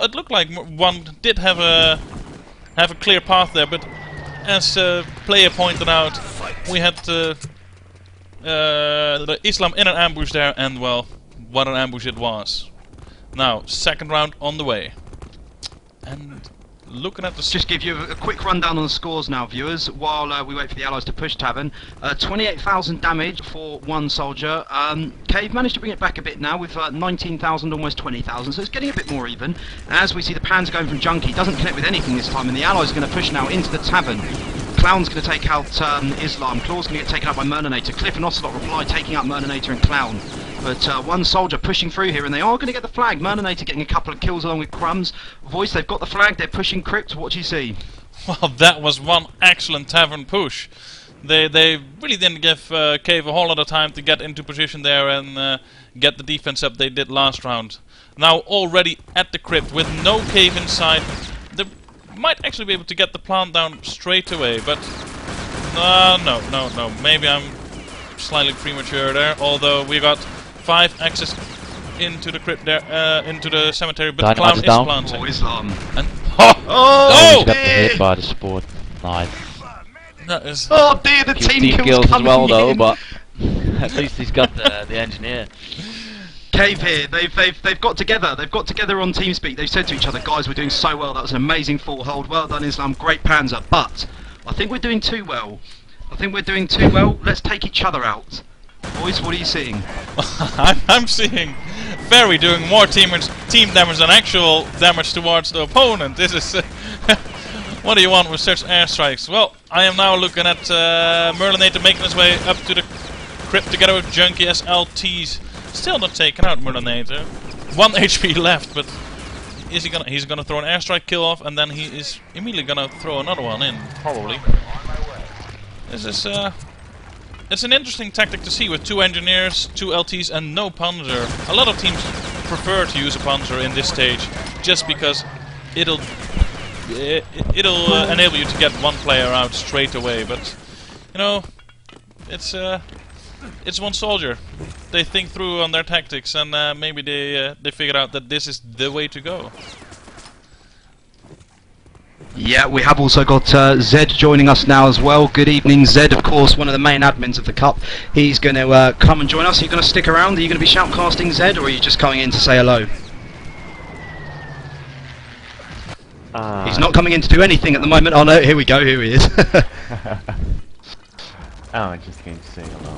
it looked like one did have a clear path there, but as player pointed out, we had the Islam in an ambush there, and well, what an ambush it was. Now, second round on the way. And looking at the... Just give you a quick rundown on the scores now, viewers, while we wait for the Allies to push Tavern. 28,000 damage for one soldier. Cave managed to bring it back a bit now with 19,000, almost 20,000, so it's getting a bit more even. As we see the Panzer going from Junkie, doesn't connect with anything this time, and the Allies are going to push now into the Tavern. Clown's going to take out Islam, Claw's going to get taken out by Murninator, Cliff and Ocelot reply, taking out Murninator and Clown. But one soldier pushing through here, and they are going to get the flag. Murninator getting a couple of kills along with Crumbs. Voice, they've got the flag, they're pushing Crypt. What do you see? Well, that was one excellent Tavern push. They really didn't give Cave a whole lot of time to get into position there and get the defense up they did last round. Now already at the Crypt with no Cave inside. They might actually be able to get the plant down straight away, but no. Maybe I'm slightly premature there, although we got 5 access into the crypt there, into the cemetery, but Clown is planting. Oh, Islam. And oh! Got hit by the sport. Nice. That is... Oh dear, the team kills as well though, in. but at least he's got the engineer. Cave here, they've got together. They've got together on TeamSpeak. They've said to each other, guys, we're doing so well. That was an amazing full hold. Well done, Islam. Great Panzer. But I think we're doing too well. Let's take each other out. Boys, what are you seeing? I'm seeing Ferry doing more team damage than actual damage towards the opponent. This is... what do you want with such airstrikes? Well, I am now looking at Merlinator making his way up to the crypt together with Junkie SLTs. Still not taken out Merlinator. 1 HP left, but is he gonna? He's gonna throw an airstrike kill off, and then he is immediately gonna throw another one in, probably. This is it's an interesting tactic to see with 2 engineers, 2 LTs, and no Panzer. A lot of teams prefer to use a Panzer in this stage, just because it'll enable you to get one player out straight away. But you know, it's one soldier. They think through on their tactics, and maybe they figured out that this is the way to go. Yeah, we have also got Zed joining us now as well. Good evening, Zed, of course, one of the main admins of the Cup. He's going to come and join us. Are you going to stick around? Are you going to be shoutcasting, Zed, or are you just coming in to say hello? He's not coming in to do anything at the moment. Oh no, here we go, here he is. I'm just going to say hello.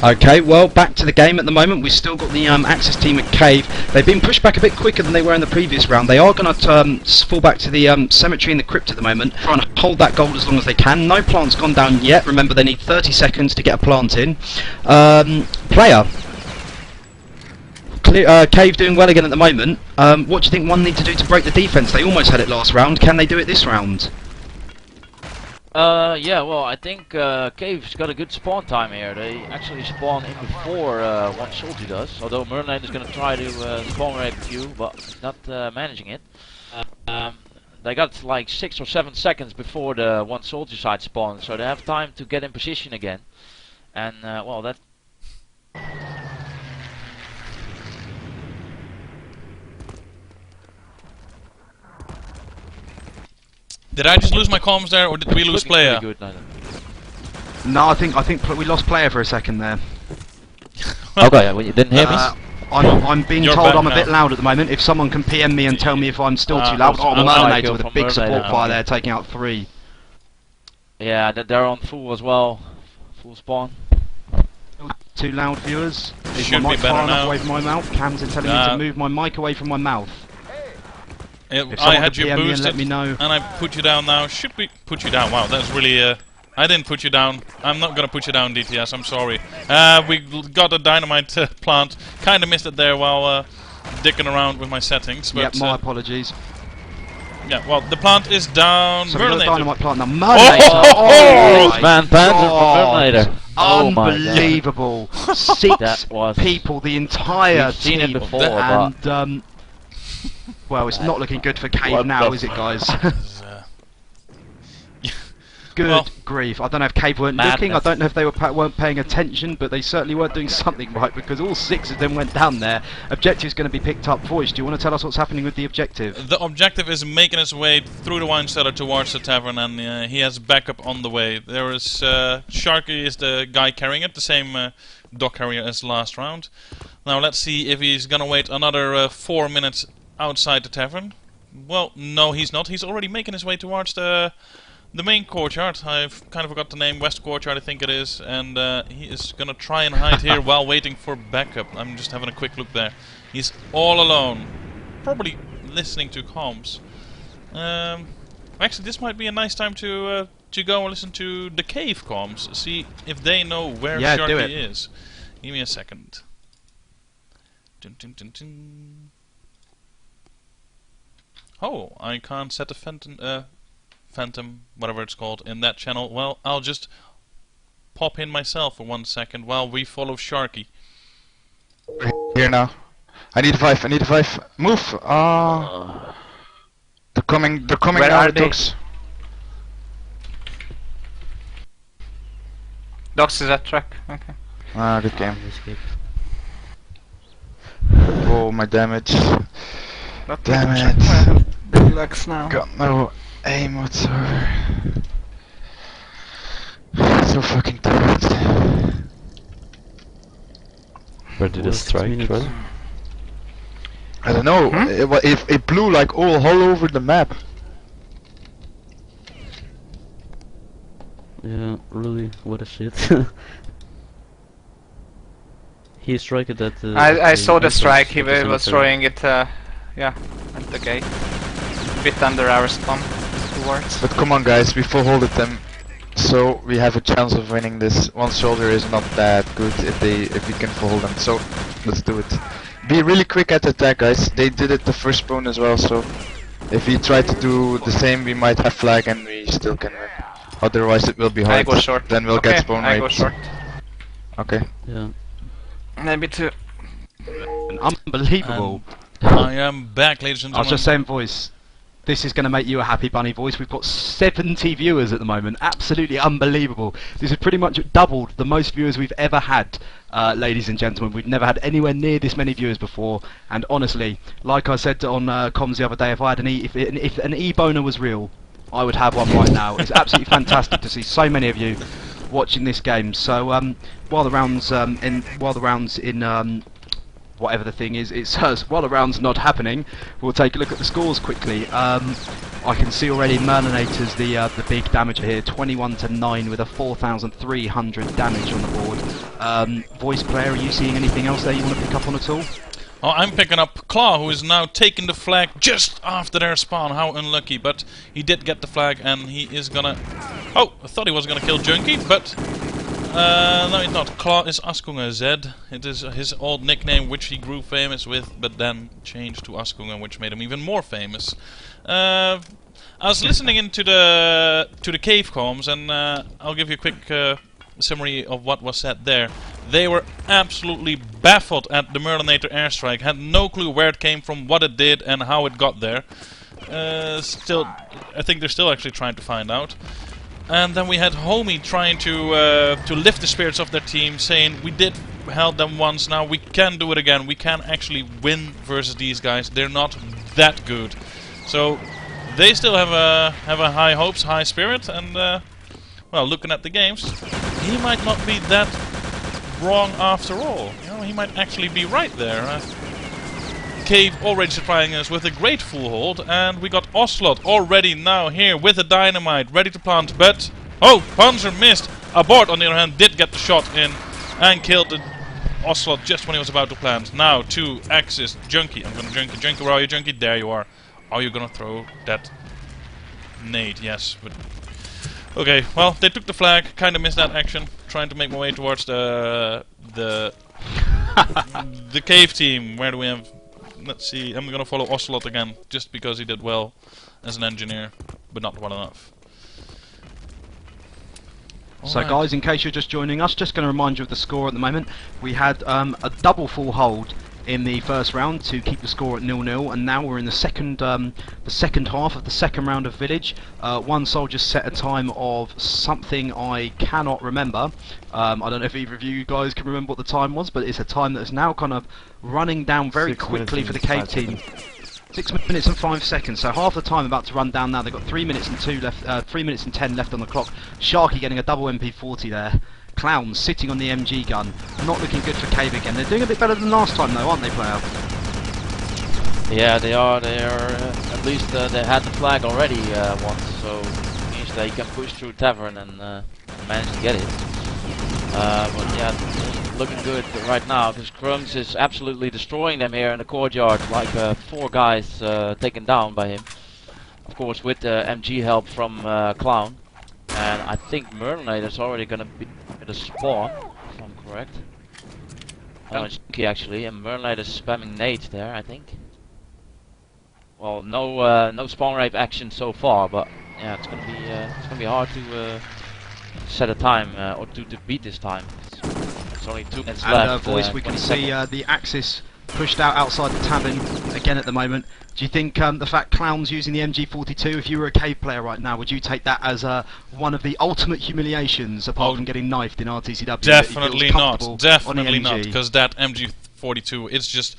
Okay, well, back to the game at the moment. We've still got the Axis team at Cave. They've been pushed back a bit quicker than they were in the previous round. They are going to fall back to the cemetery in the crypt at the moment, trying to hold that gold as long as they can. No plant's gone down yet. Remember, they need 30 seconds to get a plant in. Player. Cave doing well again at the moment. What do you think one need to do to break the defense? They almost had it last round. Can they do it this round? Yeah, well, I think Cave's got a good spawn time here. They actually spawn in before one soldier does, although Merlinator is going to try to spawn rape a few, but he's not managing it. They got like 6 or 7 seconds before the one soldier side spawns, so they have time to get in position again. And, well, that... Did I just lose my comms there, or did we lose player? Good, No, I think we lost player for a second there. Okay, well, you didn't hear me? I'm being You're told back I'm a now. bit loud at the moment. If someone can PM me and tell me if I'm still too loud. Oh, Murninator with a big support fire there, taking out 3. Yeah, they're on full as well. Full spawn. Too loud, viewers. Is Should my be mic better far enough now. away from my mouth? Cams are telling me to move my mic away from my mouth. I had you PM me and boosted, let me know. and I put you down now. Should we put you down? Wow, that's really... I didn't put you down. I'm not gonna put you down, DTS, I'm sorry. We got a dynamite plant. Kinda missed it there while dicking around with my settings. But, Yep, my apologies. Yeah, well, the plant is down. So we've got a dynamite plant now. Oh, man, Panzer from Merlinator. Oh my God. Unbelievable. 6 That was people, the entire We've seen team. it before, and, well, it's not looking good for Cave now, is it, guys? Good Well, grief. I don't know if Cave weren't looking, I madness. don't know if they weren't paying attention, but they certainly weren't doing something right, because all 6 of them went down there. Objective's going to be picked up. Voice, do you want to tell us what's happening with the objective? the objective is making his way through the wine cellar towards the tavern, and he has backup on the way. There is Sharky is the guy carrying it, the same dock carrier as last round. Now let's see if he's gonna wait another 4 minutes outside the tavern. Well, no, he's not. He's already making his way towards the main courtyard. I've kind of forgot the name, West Courtyard I think it is, and he is gonna try and hide here while waiting for backup. I'm just having a quick look there. He's all alone, probably listening to comms. Actually, this might be a nice time to go and listen to the cave comms, see if they know where Yeah, do Sharky it. is. Give me a second. Dun, dun, dun, dun. Oh, I can't set the phantom, whatever it's called, in that channel. Well, I'll just pop in myself for 1 second while we follow Sharky. Here now. I need 5, I need 5. Move! Ah. They're coming Where now, are the they? dogs. Dogs is that truck. Okay. Ah, good game. Oh, my damage. Not Damn much. it. I have relax now. Got no aim whatsoever. So fucking tired. Where did it strike from? I don't know, Hmm? it blew like all over the map. Yeah, really, what a shit. He struck it at the... I saw the entrance strike. He of the was cemetery. throwing it, yeah, at the gate. Bit under our spawn towards. But come on guys, we full holded them, so we have a chance of winning this. One soldier is not that good if we can full hold them, so let's do it. Be really quick at the attack guys, they did it the first spawn as well, so if we try to do the same we might have flag and we still can win. Otherwise it will be I hard, go short. then we'll Okay, get spawn I go raped. short. Okay. Yeah. Maybe two. Unbelievable. I am back, ladies and I was gentlemen. just saying, Voice, this is going to make you a happy bunny, Voice. We've got 70 viewers at the moment. Absolutely unbelievable. This has pretty much doubled the most viewers we've ever had, ladies and gentlemen. We've never had anywhere near this many viewers before. And honestly, like I said on comms the other day, if I had if an e-boner was real, I would have one right now. It's absolutely fantastic to see so many of you watching this game. So while the rounds in whatever the thing is, it says while the round's not happening, we'll take a look at the scores quickly. I can see already Merlinator's the big damager here, 21-9 with a 4,300 damage on the board. Voice player, are you seeing anything else there you want to pick up on at all? Oh, I'm picking up Claw, who is now taking the flag just after their spawn. How unlucky, but he did get the flag and he is gonna... Oh, I thought he was gonna kill Junkie, but... no, he's not. Claw is Askunga Z. It is his old nickname, which he grew famous with, but then changed to Askunga, which made him even more famous. I was listening into the cave comms, and I'll give you a quick summary of what was said there. They were absolutely baffled at the Merlinator airstrike, had no clue where it came from, what it did, and how it got there. Still, I think they're still actually trying to find out. And then we had Homie trying to lift the spirits of their team, saying we did help them once, now we can do it again. We can actually win versus these guys. They're not that good. So they still have a high hopes, high spirit, and well, looking at the games, he might not be that wrong after all. You know, he might actually be right there. Cave already supplying us with a great full hold, and we got Ocelot already now here with a dynamite ready to plant, but oh, Panzer missed. Abort on the other hand did get the shot in and killed the Ocelot just when he was about to plant. Now 2 axes. Junkie, I'm gonna Junkie, where are you, Junkie? There you are. Are you gonna throw that nade? Yes, but okay, well, they took the flag, kinda missed that action, trying to make my way towards the cave team. Where do we have... Let's see, I'm gonna follow Ocelot again, just because he did well as an engineer, but not well enough. So Alright. guys, in case you're just joining us, just going to remind you of the score at the moment. We had a double full hold in the first round to keep the score at 0-0, and now we're in the second half of the second round of Village. One Soldier set a time of something I cannot remember. I don't know if either of you guys can remember what the time was, but it's a time that is now kind of running down very quickly for the Cave team. 6 minutes and 5 seconds, so half the time about to run down now. They've got 3 minutes and 2 left, 3 minutes and 10 left on the clock. Sharky getting a double MP40 there. Clowns sitting on the MG gun. Not looking good for Cave again. They're doing a bit better than last time though, aren't they, player? Yeah, they are. They are. At least they had the flag already once, so it means they can push through Tavern and manage to get it. But yeah, looking good right now because Krungs is absolutely destroying them here in the courtyard, like 4 guys taken down by him. Of course, with MG help from Clown, and I think Merlinator is already going to be at the spawn, if I'm correct. Oh, it's Key actually, and Merlinator is spamming nades there, I think. Well, no spawn rape action so far, but yeah, it's gonna be hard to set a time or to beat this time. It's only 2 minutes left. Voice, we can see the Axis pushed out outside the Tavern again at the moment. Do you think the fact Clown's using the MG42, if you were a Cave player right now, would you take that as one of the ultimate humiliations apart from getting knifed in RTCW? Definitely not. Definitely not, because that MG42, it's just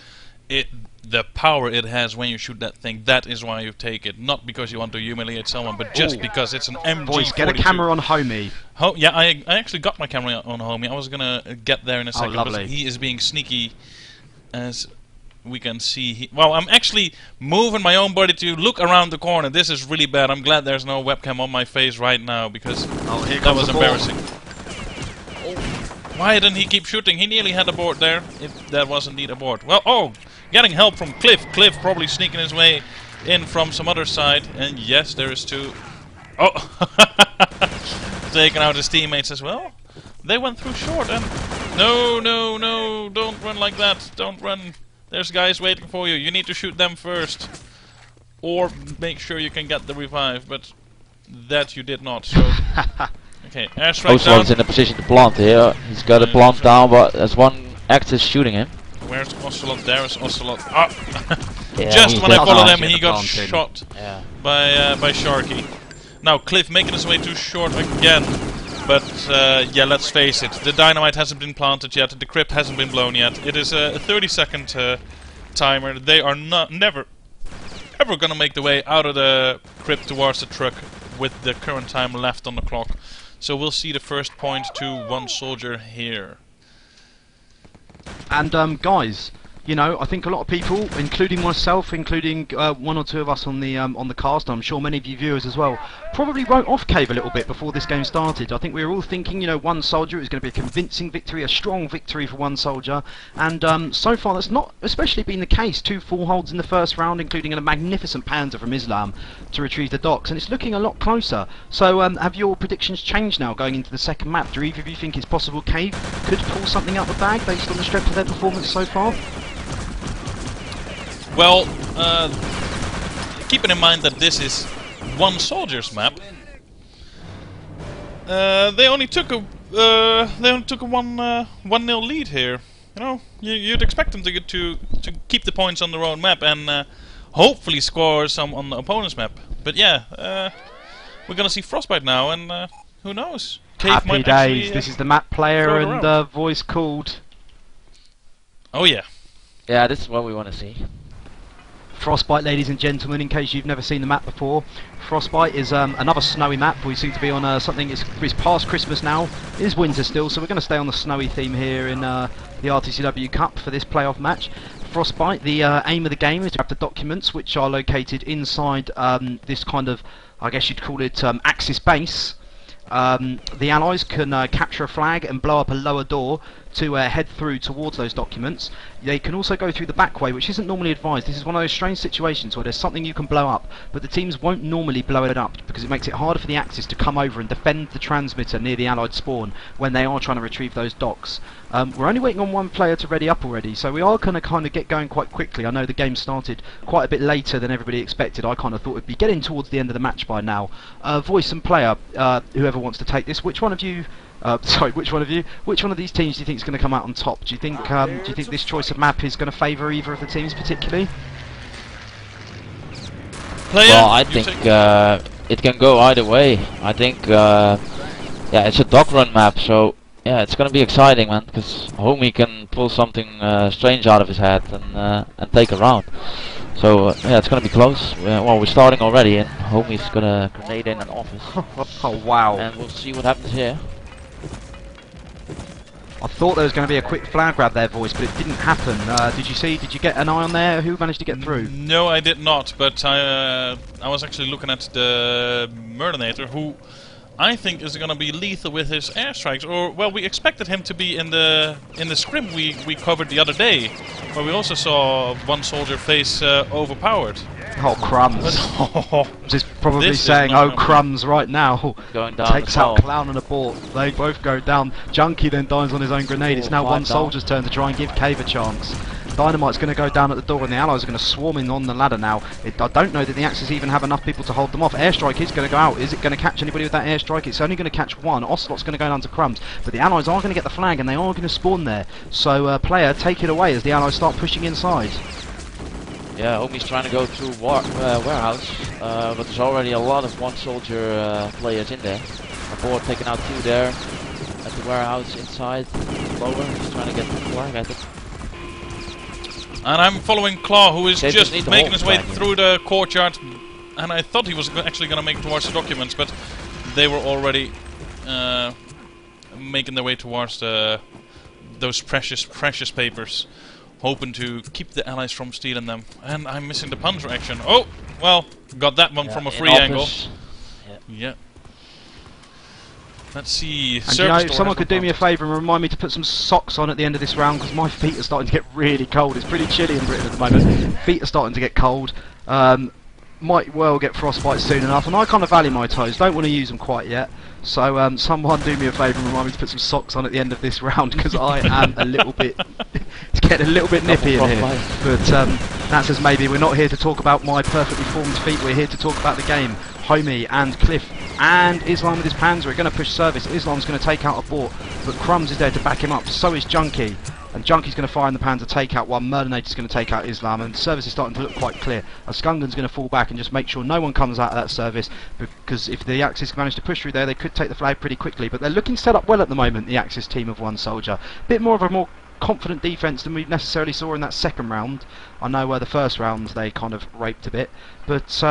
the power it has when you shoot that thing. That is why you take it, not because you want to humiliate someone, but just because it's an MG42. Boys, get a camera on Homie. Yeah, I actually got my camera on Homie. I was gonna get there in a second, but he is being sneaky, as we can see. Well, I'm actually moving my own body to look around the corner. This is really bad. I'm glad there's no webcam on my face right now, because that was embarrassing. Why didn't he keep shooting? He nearly had a board there, if that was indeed a board. Well, getting help from Cliff. Cliff probably sneaking his way in from some other side. And yes, there is 2. Oh! Taking out his teammates as well. They went through short and... No, no, no, don't run like that. Don't run. There's guys waiting for you. You need to shoot them first. Or make sure you can get the revive, but that you did not, so... Okay, airstrike down. Oswald's in a position to plant here. He's got a plant down, but there's one Axis shooting him. Where's Ocelot? There is Ocelot. Ah! Yeah, just when I followed him, he got shot by Sharky. Now Cliff making his way too short again. But yeah, let's face it, the dynamite hasn't been planted yet, the crypt hasn't been blown yet. It is a 30-second timer. They are never ever gonna make the way out of the crypt towards the truck with the current time left on the clock. So we'll see the first point to One Soldier here. And guys, you know, I think a lot of people, including myself, including 1 or 2 of us on the cast, I'm sure many of you viewers as well, probably wrote off Cave a little bit before this game started. I think we were all thinking, you know, One Soldier is going to be a convincing victory, a strong victory for One Soldier, and so far that's not especially been the case. 2 full holds in the first round, including a magnificent panzer from Islam to retrieve the docks, and it's looking a lot closer. So have your predictions changed now going into the second map? Do either of you think it's possible Cave could pull something out the bag based on the strength of their performance so far? Well, keeping in mind that this is One Soldier's map, they only took a 1-0 lead here. You know, you'd expect them to keep the points on their own map and hopefully score some on the opponent's map. But yeah, we're gonna see Frostbite now, and who knows? Cave Happy might days. actually, this is the map player and voice called. Oh yeah. Yeah, this is what we want to see. Frostbite, ladies and gentlemen, in case you've never seen the map before, Frostbite is another snowy map. We seem to be on something, it's past Christmas now, it is winter still, so we're going to stay on the snowy theme here in the RTCW Cup for this playoff match. Frostbite, the aim of the game is to grab the documents which are located inside this kind of, I guess you'd call it Axis base. The allies can capture a flag and blow up a lower door to head through towards those documents. They can also go through the back way, which isn't normally advised. This is one of those strange situations where there's something you can blow up, but the teams won't normally blow it up because it makes it harder for the Axis to come over and defend the transmitter near the allied spawn when they are trying to retrieve those docks. We're only waiting on 1 player to ready up already, so we are going to kind of get going quite quickly. I know the game started quite a bit later than everybody expected. I kind of thought it'd be getting towards the end of the match by now. Voice and player, whoever wants to take this, which one of you Sorry, which one of you? Which one of these teams do you think is going to come out on top? Do you think this choice of map is going to favour either of the teams particularly? Player, Well, I think it can go either way. I think, yeah, it's a dog run map, so yeah, it's gonna be exciting, man. Because Homie can pull something strange out of his hat and take a round. So yeah, it's gonna be close. Well, we're starting already, and Homie's gonna grenade in an office. Oh wow! And we'll see what happens here. I thought there was going to be a quick flag grab there, voice, but it didn't happen. Did you see? Did you get an eye on there? Who managed to get through? No, I did not. But I was actually looking at the Murdinator, who I think is going to be lethal with his airstrikes. Or well, we expected him to be in the scrim we covered the other day, where we also saw one soldier face overpowered. Oh crumbs! Just probably saying, "Oh crumbs!" right now. Going down. Takes out Clown and Abort. They both go down. Junkie then dies on his own grenade. It's now one soldier's turn to try and give Cave a chance. Dynamite's going to go down at the door, and the allies are going to swarm in on the ladder now. I don't know that the Axis even have enough people to hold them off. Airstrike is going to go out. Is it going to catch anybody with that airstrike? It's only going to catch one. Ocelot's going to go down to crumbs, but the allies are going to get the flag, and they are going to spawn there. So, player, take it away as the allies start pushing inside. Yeah, Homie's trying to go through warehouse, but there's already a lot of one soldier players in there. Abort taking out 2 there at the warehouse inside. Lower, he's trying to get the flag, I think. And I'm following Claw, who is just making his way flag through the courtyard. And I thought he was actually going to make towards the documents, but they were already making their way towards those precious papers, hoping to keep the allies from stealing them. And I'm missing the puncher action. Oh, well, got that one from a free angle. Yeah. Let's see. And you know, if someone could do me a favour and remind me to put some socks on at the end of this round, because my feet are starting to get really cold. It's pretty chilly in Britain at the moment. Feet are starting to get cold. Might well get frostbite soon enough, and I kind of value my toes. Don't want to use them quite yet. So someone do me a favour and remind me to put some socks on at the end of this round, because I am a little bit... it's getting a little bit nippy in here. But that says maybe we're not here to talk about my perfectly formed feet. We're here to talk about the game. Homie and Cliff and Islam with his Panzer are going to push service. Islam's going to take out Abort, but Crumbs is there to back him up. So is Junkie. And Junkie's going to fire in the Panzer takeout while Murdinator's going to take out Islam, and service is starting to look quite clear. As Skungan's going to fall back and just make sure no one comes out of that service, because if the Axis manage to push through there, they could take the flag pretty quickly. But they're looking set up well at the moment, the Axis team of one soldier. Bit more of a more confident defence than we necessarily saw in that second round. I know where the first round they kind of raped a bit, but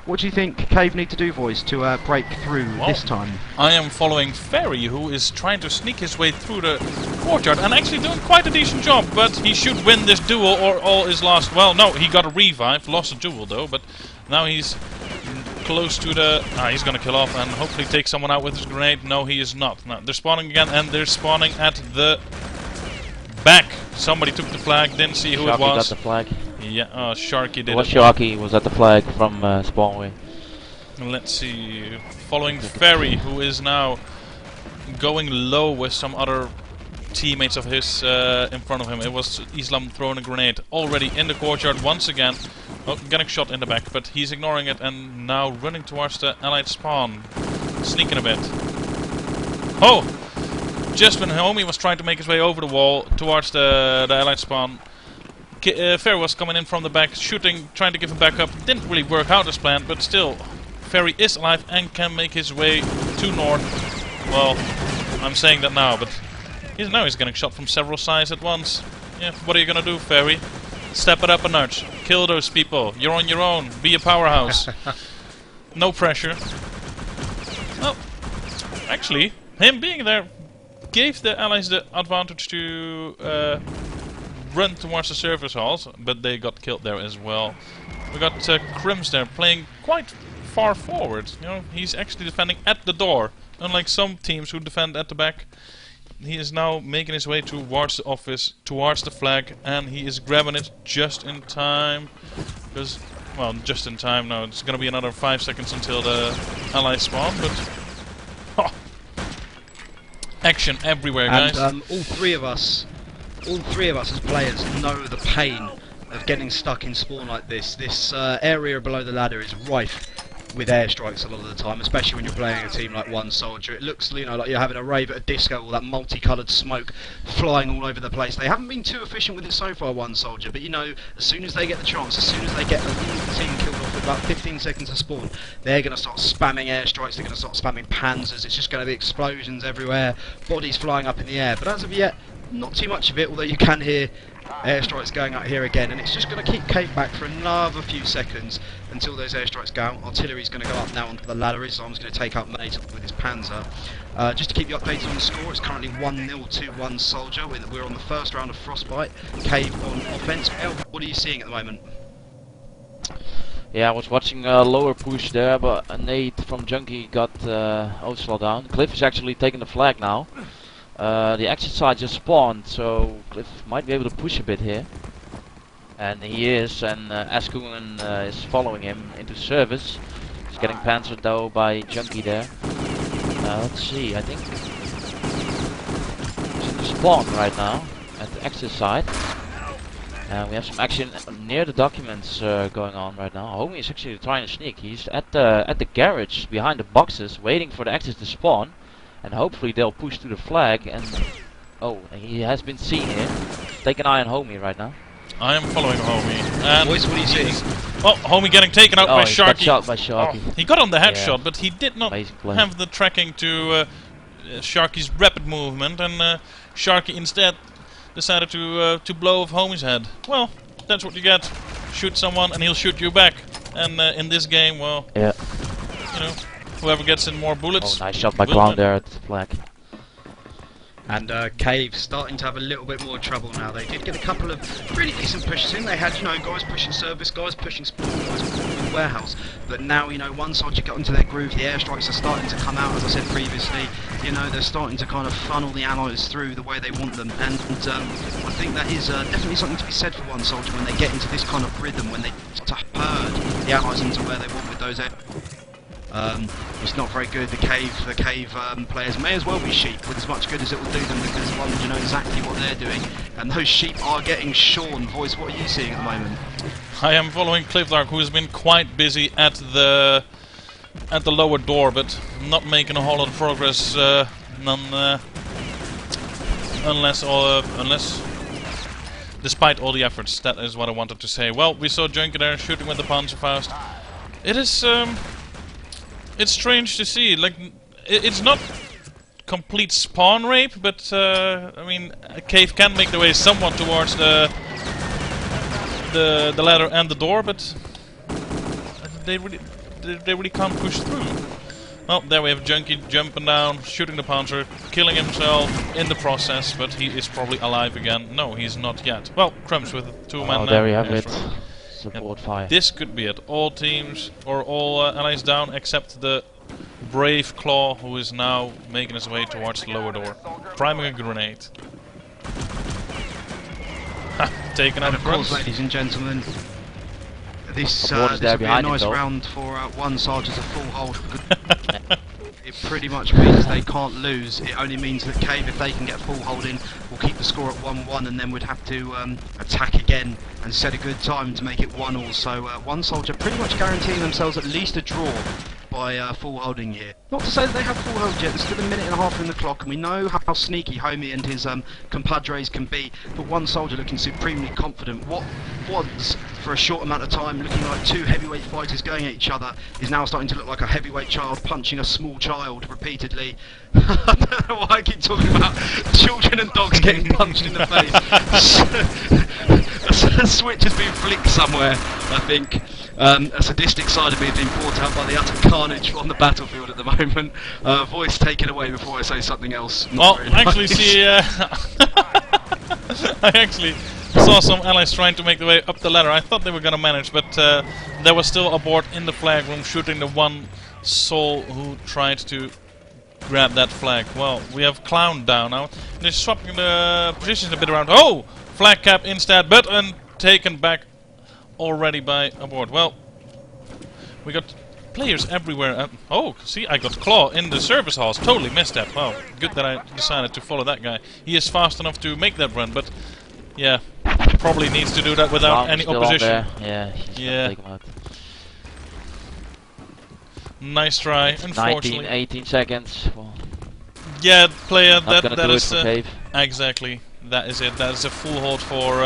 what do you think Cave need to do, voice, to break through this time? I am following Ferry, who is trying to sneak his way through the courtyard and actually doing quite a decent job, but he should win this duel or all is lost. Well, no, he got a revive, lost a duel though, but now he's close to the... he's gonna kill off and hopefully take someone out with his grenade. No, he is not. No, they're spawning again, and they're spawning at the back. Somebody took the flag, didn't see who it was. Got the flag. Yeah, Sharky did it. Sharky was at the flag from spawnway. Let's see. Following Ferry, who is now going low with some other teammates of his in front of him. It was Islam throwing a grenade. Already in the courtyard once again. Oh, getting shot in the back, but he's ignoring it and now running towards the allied spawn. Sneaking a bit. Oh! Just when Homie was trying to make his way over the wall towards the allied spawn, Ferry was coming in from the back, shooting, trying to give him back up. Didn't really work out as planned, but still, Ferry is alive and can make his way to north. Well, I'm saying that now, but now he's getting shot from several sides at once. Yeah, what are you gonna do, Ferry? Step it up a notch. Kill those people. You're on your own. Be a powerhouse. No pressure. Well, actually, him being there gave the allies the advantage to run towards the service halls, but they got killed there as well. We got Crims there playing quite far forward. You know, he's actually defending at the door, unlike some teams who defend at the back. He is now making his way towards the office, towards the flag, and he is grabbing it just in time. Because, well, just in time now. It's gonna be another 5 seconds until the allies spawn, but action everywhere, guys. And all three of us as players know the pain of getting stuck in spawn like this. This area below the ladder is rife with airstrikes a lot of the time, especially when you're playing a team like One Soldier. It looks, you know, like you're having a rave at a disco, all that multicoloured smoke flying all over the place. They haven't been too efficient with it so far, One Soldier, but you know, as soon as they get the chance, as soon as they get a little team killed off with about 15 seconds of spawn, they're going to start spamming airstrikes, they're going to start spamming panzers, it's just going to be explosions everywhere, bodies flying up in the air. But as of yet, not too much of it, although you can hear airstrikes going out here again, and it's just going to keep Cave back for another few seconds until those airstrikes go out. Artillery's going to go up now onto the ladder. Islam's going to take out Mate with his Panzer. Just to keep you updated on the score, it's currently 1-0 to One Soldier. We're on the first round of Frostbite. Cave on offense. What are you seeing at the moment? Yeah, I was watching a lower push there, but a nade from Junkie got Ocelot down. Cliff is actually taking the flag now. The exit side just spawned, so Cliff might be able to push a bit here. And he is, and Askungen is following him into service. He's getting panzered though by Junkie there. Let's see, I think he's in the spawn right now at the exit side. We have some action near the documents going on right now. Homie is actually trying to sneak. He's at the garage behind the boxes, waiting for the exit to spawn. And hopefully they'll push to the flag, and oh, he has been seen here. Take an eye on Homie right now. I am following Homie. And Boys, what are you seeing? oh, Homie getting taken out by He got Sharky. shot by Sharky. Oh, he got on the headshot, Yeah. but he did not Amazing play. have the tracking to Sharky's rapid movement, and Sharky instead decided to blow off Homie's head. Well, that's what you get. Shoot someone and he'll shoot you back. And in this game, well, Yeah. you know, whoever gets in more bullets. Oh, nice shot by will Clown win. there at the flag. And Cave starting to have a little bit more trouble now. They did get a couple of really decent pushes in. They had, you know, guys pushing service, guys pushing spawn, guys pushing warehouse. But now, you know, One Soldier got into their groove. The airstrikes are starting to come out, as I said previously. You know, they're starting to kind of funnel the allies through the way they want them. And I think that is definitely something to be said for One Soldier when they get into this kind of rhythm, when they start to herd the allies into where they want with those air. It's not very good. The cave players may as well be sheep, with as much good as it will do them, because One Soldier know exactly what they're doing, and those sheep are getting shorn. Voice, what are you seeing at the moment? I am following Cliffdark, who has been quite busy at the lower door, but not making a whole lot of progress. Unless, despite all the efforts. That is what I wanted to say. Well, we saw Junkie there shooting with the Panzerfaust. It is it's strange to see. Like, it's not complete spawn rape, but I mean, a Cave can make the way somewhat towards the ladder and the door, but they really can't push through. Well, there we have Junkie jumping down, shooting the Panzer, killing himself in the process, but he is probably alive again. No, he's not yet. Well, Crumbs with a two-man. Oh, there you have it. airstrike. Support fire. This could be it. All teams, or all allies down, except the brave Claw, who is now making his way towards the lower door. Priming a grenade. Ha! Taken out And of of course, Crumbs. ladies and gentlemen, this Support is will there be a behind him, nice though. round for One Soldier's a full hold. It pretty much means they can't lose. It only means that Cave, if they can get full hold in, will keep the score at 1-1, and then we'd have to attack again and set a good time to make it 1-1. So One Soldier pretty much guaranteeing themselves at least a draw by full holding here. Not to say that they have full hold yet. There's still a minute and a half in the clock, and we know how sneaky Homie and his compadres can be. But One Soldier looking supremely confident. What was, for a short amount of time, looking like two heavyweight fighters going at each other, is now starting to look like a heavyweight child punching a small child repeatedly. I don't know why I keep talking about children and dogs getting punched in the face. A switch has been flicked somewhere, I think. A sadistic side of me is being brought out by the utter carnage on the battlefield at the moment. Voice taken away before I say something else. Well, actually, see, I actually saw some allies trying to make their way up the ladder. I thought they were gonna manage, but there was still a board in the flag room shooting the one soul who tried to grab that flag. Well, we have Clown down now. They're swapping the positions a bit around. Oh! Flag cap instead, but taken back already by a board. Well, we got players everywhere. Oh, see, I got Claw in the service halls. Totally missed that. Well, good that I decided to follow that guy. He is fast enough to make that run, but yeah, probably needs to do that without Clown any still on opposition. there. Yeah, he's gonna Yeah. take him out. Nice try. Unfortunately, 19, 18 seconds. Well, yeah, player. not gonna That do it is for Cave. exactly. That is it. That is a full hold for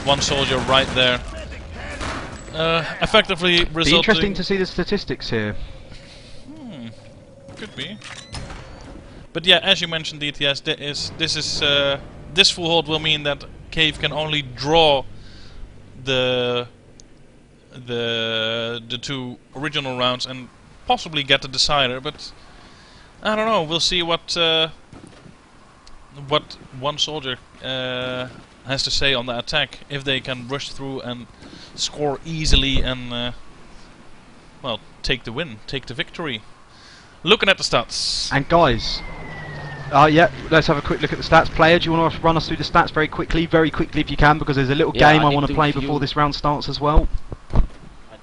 one soldier right there. Effectively Be resulting. interesting to see the statistics here. Could be. But yeah, as you mentioned, DTS, this full hold will mean that Cave can only draw the two original rounds and possibly get the decider. But I don't know. We'll see what one soldier has to say on the attack. If they can rush through and score easily and well, take the win, take the victory. Looking at the stats. And guys, yeah, let's have a quick look at the stats. Player, do you want to run us through the stats very quickly if you can, because there's a little game I want to play before this round starts as well.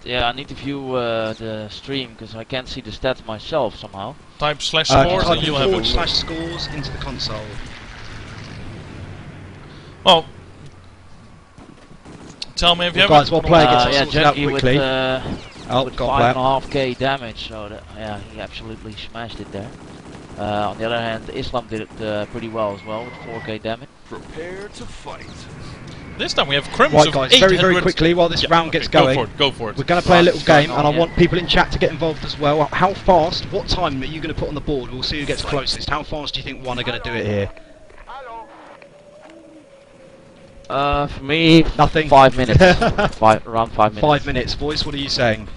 Yeah, I need to view the stream because I can't see the stats myself somehow. Type /scores and you'll have it. /scores into the console. Well, tell me if you have guys, it. while player gets yeah, sorted out Junkie quickly. with 5.5k damage, so that, yeah, he absolutely smashed it there. On the other hand, Islam did it pretty well as well with 4k damage. Prepare to fight. This time we have Crims Right of guys, 800. very quickly while this round gets going. Go for it. We're going to play a little game, and I yeah. want people in chat to get involved as well. How fast, what time are you going to put on the board? We'll see who gets closest. How fast do you think one are going to do it here? For me, Nothing. 5 minutes. Around 5 minutes. 5 minutes. Voice, what are you saying?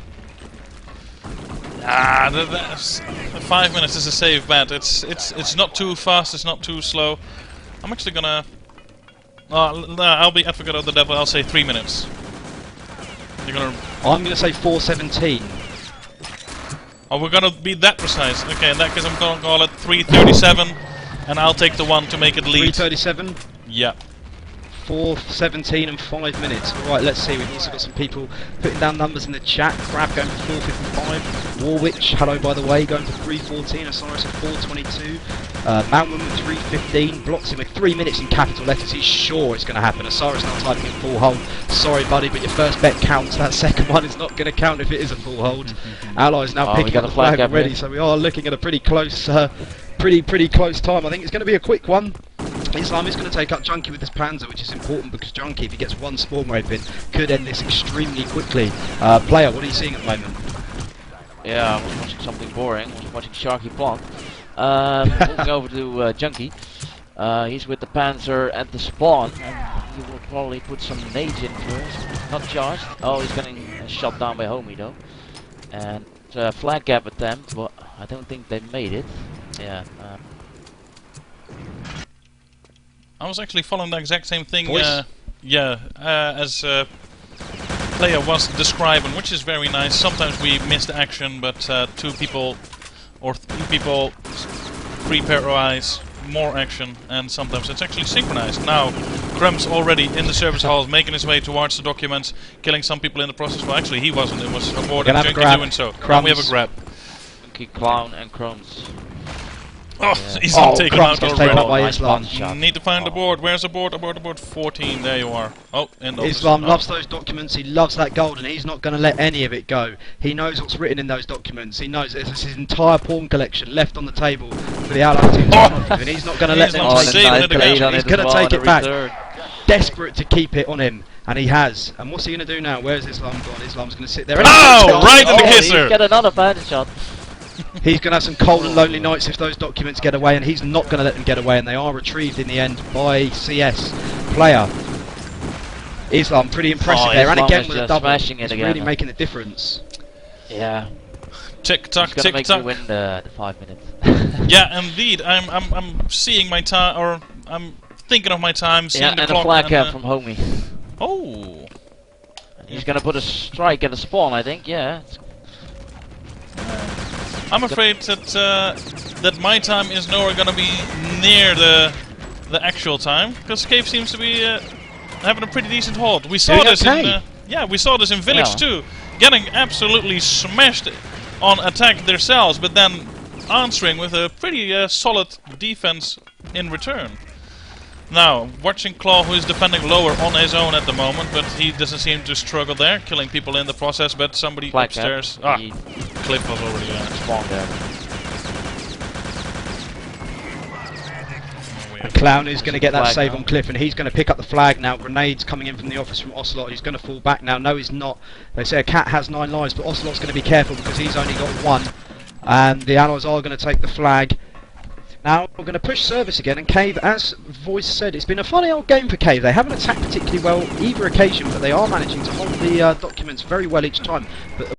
That's 5 minutes is a safe bet. It's not too fast. It's not too slow. I'm actually gonna. I'll be advocate of the devil. I'll say 3 minutes. You're gonna. I'm going to say 4:17. Oh, we're gonna be that precise. Okay, in that case, I'm gonna call it 3:37, and I'll take the one to make it lead. 3:37. Yeah. 4:17 and 5 minutes. Alright, let's see. We've also got some people putting down numbers in the chat. Crab going for 4:55. Warwich, hello by the way, going for 3:14. Osiris at 4:22. Mountain with 3:15. Blocks him with 3 minutes in capital letters. He's sure it's going to happen. Osiris now typing in full hold. Sorry, buddy, but your first bet counts. That second one is not going to count if it is a full hold. Allies now picking up the flag already, so we are looking at a pretty close, pretty close time. I think it's going to be a quick one. Islam is going to take up Junkie with his Panzer, which is important because Junkie, if he gets one spawn wave in, could end this extremely quickly. Player, what are you seeing at the moment? Yeah, I was watching something boring. I was watching Sharky Plonk. Moving over to Junkie. He's with the Panzer at the spawn. And he will probably put some nades in first. Not charged. Oh, he's getting shot down by Homie though. And flag gap attempt, but I don't think they made it. Yeah. I was actually following the exact same thing. As player was describing, which is very nice. Sometimes we miss the action, but 2 people or 3 people, 3 pair of eyes, more action, and sometimes it's actually synchronized. Now, Crumb's already in the service hall, making his way towards the documents, killing some people in the process. Well, actually, he wasn't. It was aboard and Junkie doing so. And we have a grab. Junkie, Clown, and Crumbs. Oh, he's not taken out already. Islam. Need to find the board. Where's the board? Aboard 14. There you are. Oh, end of Islam loves those documents. He loves that gold, and he's not going to let any of it go. He knows what's written in those documents. He knows it's his entire pawn collection left on the table for the Allied team to run off with, and he's not going to let them take it. He's going to take it back. Desperate to keep it on him, and he has. And what's he going to do now? Where's Islam gone? Islam's going to sit there. Oh, right in the kisser! Get another bandit shot. He's going to have some cold and lonely nights if those documents get away, and he's not going to let them get away, and they are retrieved in the end by CS. Player. Islam, pretty impressive there, and again with a double. He's really making the difference. Yeah. Tick tock, tick tock. Make you win the 5 minutes. Yeah, indeed. I'm seeing my time, or I'm thinking of my time. Seeing the clock. A flag cap from Homie. Oh. He's going to put a strike at the spawn, I think. Yeah. I'm afraid that that my time is nowhere gonna be near the actual time, because Cave seems to be having a pretty decent hold. We saw this in we saw this in Village too, getting absolutely smashed on attack themselves, but then answering with a pretty solid defense in return. Now, watching Claw, who is defending lower on his own at the moment, but he doesn't seem to struggle there, killing people in the process, but somebody Flag upstairs... cap. Ah, Cliff was already there. Spawn there. And Clown is going to get that Flag save now. on Cliff, and he's going to pick up the flag now. Grenades coming in from the office from Ocelot. He's going to fall back now. No, he's not. They say a cat has 9 lives, but Ocelot's going to be careful because he's only got 1. And the Allies are going to take the flag. Now we're going to push service again, and Cave, as Voice said, it's been a funny old game for Cave. They haven't attacked particularly well either occasion, but they are managing to hold the documents very well each time. But